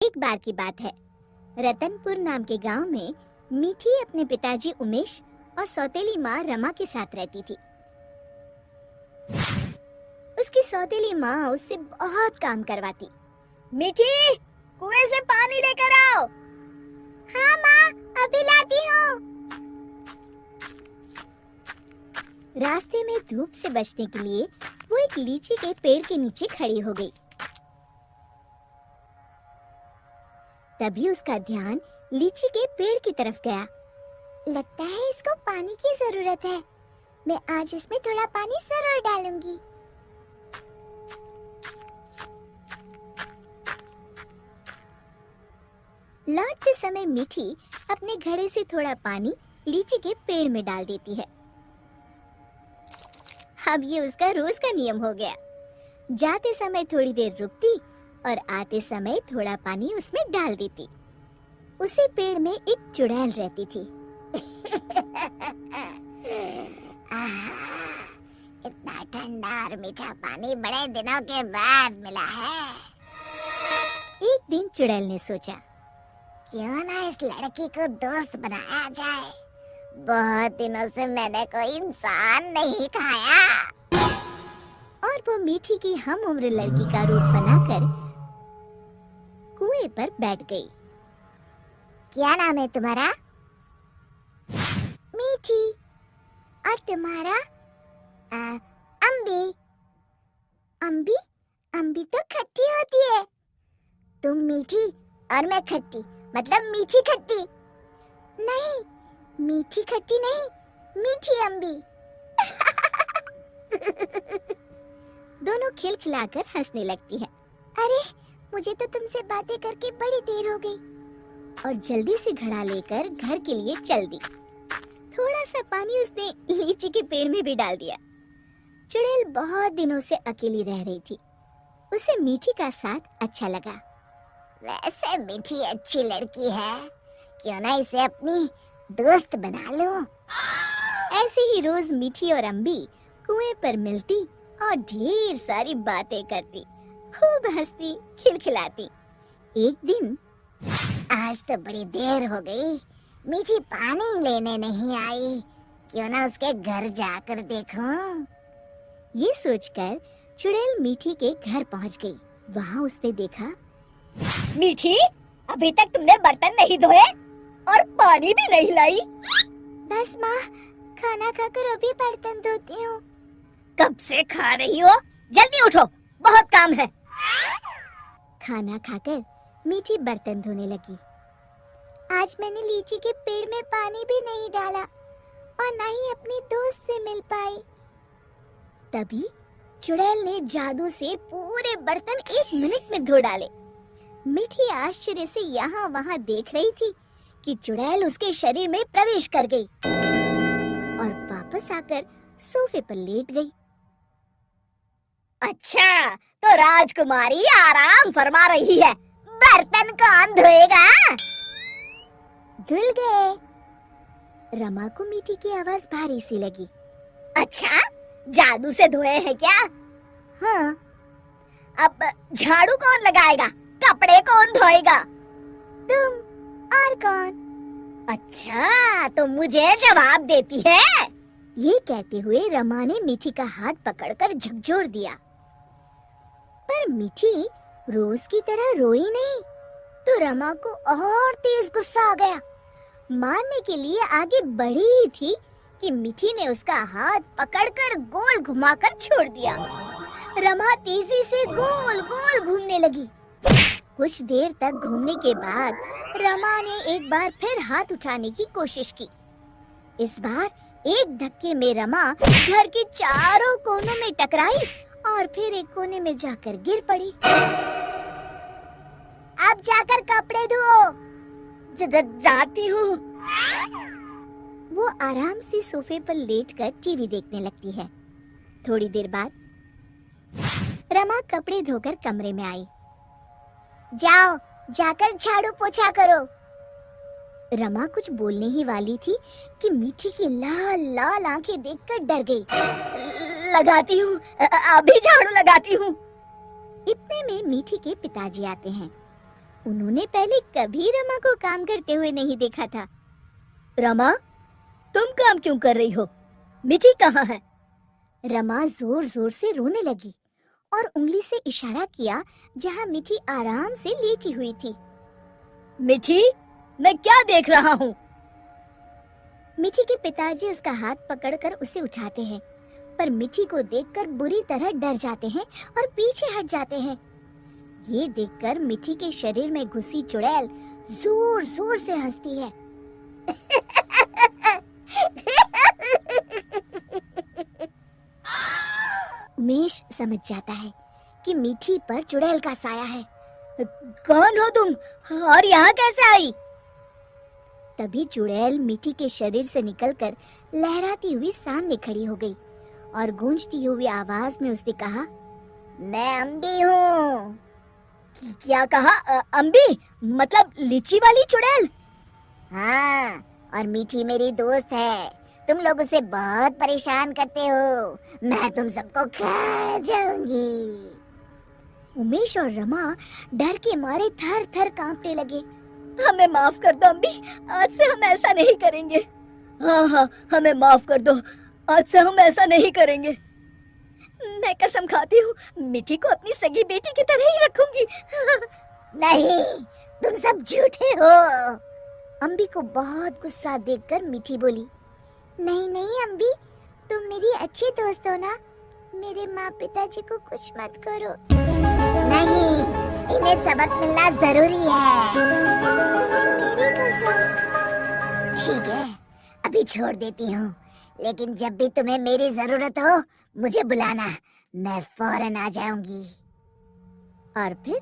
एक बार की बात है, रतनपुर नाम के गांव में मीठी अपने पिताजी उमेश और सौतेली माँ रमा के साथ रहती थी। उसकी सौतेली माँ उससे बहुत काम करवाती। मीठी, कुएं से पानी लेकर आओ। हाँ माँ, अभी लाती हूँ। रास्ते में धूप से बचने के लिए वो एक लीची के पेड़ के नीचे खड़ी हो गई। तभी उसका ध्यान लीची के पेड़ की तरफ गया। लगता है इसको पानी की जरूरत है। मैं आज इसमें थोड़ा पानी जरूर डालूंगी। लौटते समय मीठी अपने घड़े से थोड़ा पानी लीची के पेड़ में डाल देती है। अब ये उसका रोज का नियम हो गया। जाते समय थोड़ी देर रुकती और आते समय थोड़ा पानी उसमें डाल देती। उसी पेड़ में एक चुड़ैल रहती थी। इतना ठंडा और मीठा पानी बड़े दिनों के बाद मिला है। एक दिन चुड़ैल ने सोचा, क्यों ना इस लड़की को दोस्त बनाया जाए। बहुत दिनों से मैंने कोई इंसान नहीं खाया। और वो मीठी की हम उम्र लड़की का रूप बनाकर कुएं पर बैठ गई। क्या नाम है तुम्हारा? मीठी। और तुम्हारा? अम्बी। अम्बी? अम्बी तो खट्टी होती है। तुम मीठी और मैं खट्टी, मतलब मीठी खट्टी। नहीं, मीठी खट्टी नहीं, मीठी अम्बी। दोनों खिलखिलाकर हंसने लगती है। अरे, मुझे तो तुमसे बातें करके बड़ी देर हो गई। और जल्दी से घड़ा लेकर घर के लिए चल दी। थोड़ा सा पानी उसने लीची के पेड़ में भी डाल दिया। चुड़ैल बहुत दिनों से अकेली रह रही थी। उसे मीठी का साथ अच्छा लगा। वैसे मीठी अच्छी लड़की है, क्यों ना इसे अपनी दोस्त बना लूं। ऐसे ही रोज मीठी और अम्बी कुएं पर मिलती और ढेर सारी बातें करती, खूब हंसती, खिलखिलाती। एक दिन, आज तो बड़ी देर हो गई, मीठी पानी लेने नहीं आई। क्यों ना उसके घर जाकर देखूं। ये सोचकर चुड़ैल मीठी के घर पहुंच गई। वहां उसने देखा, मीठी, अभी तक तुमने बर्तन नहीं धोए और पानी भी नहीं लाई। बस माँ, खाना खाकर अभी बर्तन धोती हूँ। कब से खा रही हो? जल्दी उठो, बहुत काम है। खाना खाकर मीठी बर्तन धोने लगी। आज मैंने लीची के पेड़ में पानी भी नहीं डाला और न ही अपनी दोस्त से मिल पाई। तभी चुड़ैल ने जादू से पूरे बर्तन 1 मिनट में धो डाले। मीठी आश्चर्य से यहाँ वहाँ देख रही थी कि चुड़ैल उसके शरीर में प्रवेश कर गई और वापस आकर सोफे पर लेट गई। अच्छा, तो राजकुमारी आराम फरमा रही है, बर्तन कौन धोएगा? धुल गए। रमा को मीठी की आवाज भारी सी लगी। अच्छा, जादू से धोए हैं क्या? हाँ। अब झाड़ू कौन लगाएगा? कपड़े कौन धोएगा? तुम। और कौन? अच्छा, तो मुझे जवाब देती है। ये कहते हुए रमा ने मीठी का हाथ पकड़कर झकझोर दिया। पर मीठी रोज की तरह रोई नहीं, तो रमा को और तेज गुस्सा आ गया। मारने के लिए आगे बढ़ी ही थी कि मीठी ने उसका हाथ पकड़कर गोल घुमाकर छोड़ दिया। रमा तेजी से गोल गोल घूमने लगी। कुछ देर तक घूमने के बाद रमा ने एक बार फिर हाथ उठाने की कोशिश की। इस बार एक धक्के में रमा घर के चारों कोनों में टकराई और फिर एक कोने में जाकर गिर पड़ी। अब जाकर कपड़े धो। जाती हूँ। वो आराम से सोफे पर लेटकर टीवी देखने लगती है। थोड़ी देर बाद रमा कपड़े धोकर कमरे में आई। जाओ, जाकर झाड़ू पोछा करो। रमा कुछ बोलने ही वाली थी कि मीठी की लाल लाल आंखें देखकर डर गई। लगाती हूँ, अभी झाड़ू लगाती हूँ। इतने में मीठी के पिताजी आते हैं। उन्होंने पहले कभी रमा को काम करते हुए नहीं देखा था। रमा, तुम काम क्यों कर रही हो? मिठी कहाँ है? रमा जोर जोर से रोने लगी और उंगली से इशारा किया जहाँ मिठी आराम से लेटी हुई थी। मिठी, मैं क्या देख रहा हूँ? मिठी के पिताजी उसका हाथ पकड़कर उसे उठाते हैं, पर मिठी को देखकर बुरी तरह डर जाते हैं और पीछे हट जाते हैं। ये देखकर मिठी के शरीर में घुसी चुड़ैल जोर जोर से हंसती है। उमेश समझ जाता है कि मिठी पर चुड़ैल का साया है। कौन हो तुम और यहाँ कैसे आई? तभी चुड़ैल मिठी के शरीर से निकलकर लहराती हुई सामने खड़ी हो गई और गूंजती हुई आवाज में उसने कहा, मैं अम्बी हूँ। क्या कहा? अम्बी मतलब लीची वाली चुड़ैल? हाँ, और मिठी मेरी दोस्त है। तुम लोग उसे बहुत परेशान करते हो। मैं तुम सबको खा जाऊंगी। उमेश और रमा डर के मारे थर थर कांपने लगे। हमें माफ कर दो अम्बी, आज से हम ऐसा नहीं करेंगे। हाँ, हमें माफ कर दो, आज से हम ऐसा नहीं करेंगे। मैं कसम खाती हूँ, मिठी को अपनी सगी बेटी की तरह ही रखूंगी। नहीं, तुम सब झूठे हो। अम्बी को बहुत गुस्सा देखकर मिठी बोली, नहीं नहीं अम्बी, तुम मेरी अच्छी दोस्त हो ना। मेरे माँ पिताजी को कुछ मत करो। नहीं, इन्हें सबक मिलना जरूरी है। तुम्हें मेरी कसम। ठीक है, अभी छोड़ देती हूँ, लेकिन जब भी तुम्हें मेरी जरूरत हो मुझे बुलाना, मैं फौरन आ जाऊंगी। और फिर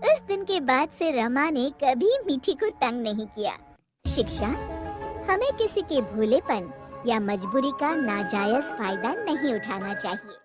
उस दिन के बाद से रमा ने कभी मिठी को तंग नहीं किया। शिक्षा: हमें किसी के भोलेपन या मजबूरी का नाजायज फायदा नहीं उठाना चाहिए।